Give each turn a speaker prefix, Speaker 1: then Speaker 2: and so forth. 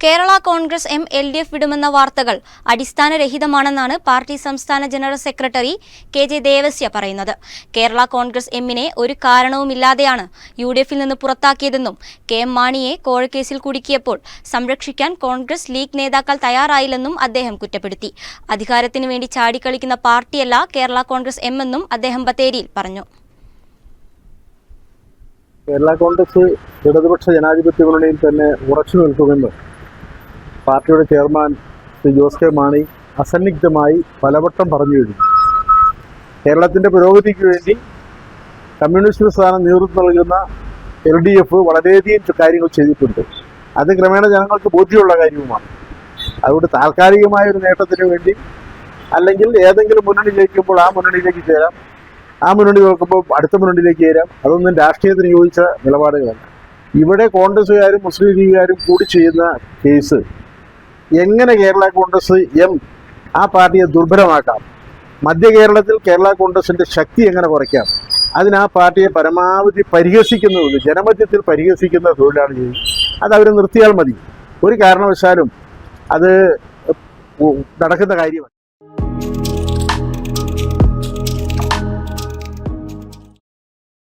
Speaker 1: Kerala Congress M LDF വിടുമെന്ന വാർത്തകൾ അടിസ്ഥാനരഹിതമാണെന്നാണ് party സംസ്ഥാന general secretary KJ Devasya പറയുന്നത്. കേരള കോൺഗ്രസ് എമ്മിനെ ഒരു കാരണവുമില്ലാതെയാണ് UDF-ൽ നിന്ന് പുറത്താക്കിയതെന്നും KM മാണിയെ കോഴക്കേസിൽ കുടുക്കിയപ്പോൾ സംരക്ഷിക്കാൻ കോൺഗ്രസ് ലീഗ് നേതാക്കൾ തയ്യാറായില്ലെന്നും അദ്ദേഹം കുറ്റപ്പെടുത്തി. അധികാരത്തിന് വേണ്ടി ചാടിക്കളിക്കുന്ന പാർട്ടിയല്ല കേരള കോൺഗ്രസ് എം എന്നും അദ്ദേഹം ബത്തേരിയിൽ പറഞ്ഞു.
Speaker 2: കേരള കോൺഗ്രസ് ഇടതുപക്ഷ ജനാധിപത്യ മുന്നണിയിൽ തന്നെ ഉറച്ചു നിൽക്കുമെന്ന് പാർട്ടിയുടെ ചെയർമാൻ ശ്രീ ജോസ് കെ മാണി അസന്നിഗ്ധമായി പലവട്ടം പറഞ്ഞു കഴിഞ്ഞു. കേരളത്തിൻ്റെ പുരോഗതിക്ക് വേണ്ടി കമ്മ്യൂണിസ്റ്റ് പ്രസ്ഥാനം നേതൃത്വം നൽകുന്ന LDF വളരെയധികം കാര്യങ്ങൾ ചെയ്തിട്ടുണ്ട്. അത് ക്രമേണ ജനങ്ങൾക്ക് ബോധ്യമുള്ള കാര്യവുമാണ്. അതുകൊണ്ട് താൽക്കാലികമായ ഒരു നേട്ടത്തിന് വേണ്ടി അല്ലെങ്കിൽ ഏതെങ്കിലും മുന്നണി ജയിക്കുമ്പോൾ ആ മുന്നണിയിലേക്ക് ചേരാം, ആ മുന്നണി നോക്കുമ്പോൾ അടുത്ത മുന്നണിയിലേക്ക് ചേരാം. അതൊന്നും രാഷ്ട്രീയത്തിന് യോജിച്ച നിലപാടുകളല്ല. ഇവിടെ കോൺഗ്രസ്സുകാരും മുസ്ലിം ലീഗുകാരും കൂടി ചെയ്യുന്ന കേസ് എങ്ങനെ കേരള കോൺഗ്രസ് എം ആ പാർട്ടിയെ ദുർബലമാക്കാം, മധ്യ കേരളത്തിൽ കേരള കോൺഗ്രസിൻ്റെ ശക്തി എങ്ങനെ കുറയ്ക്കാം, അതിന് ആ പാർട്ടിയെ പരമാവധി പരിഹസിക്കുന്നത്, ജനമധ്യത്തിൽ പരിഹസിക്കുന്ന തൊഴിലാണ് ചെയ്യുന്നത്. അത് അവർ നിർത്തിയാൽ മതി. ഒരു കാരണവശാലും അത് നടക്കുന്ന കാര്യമല്ല.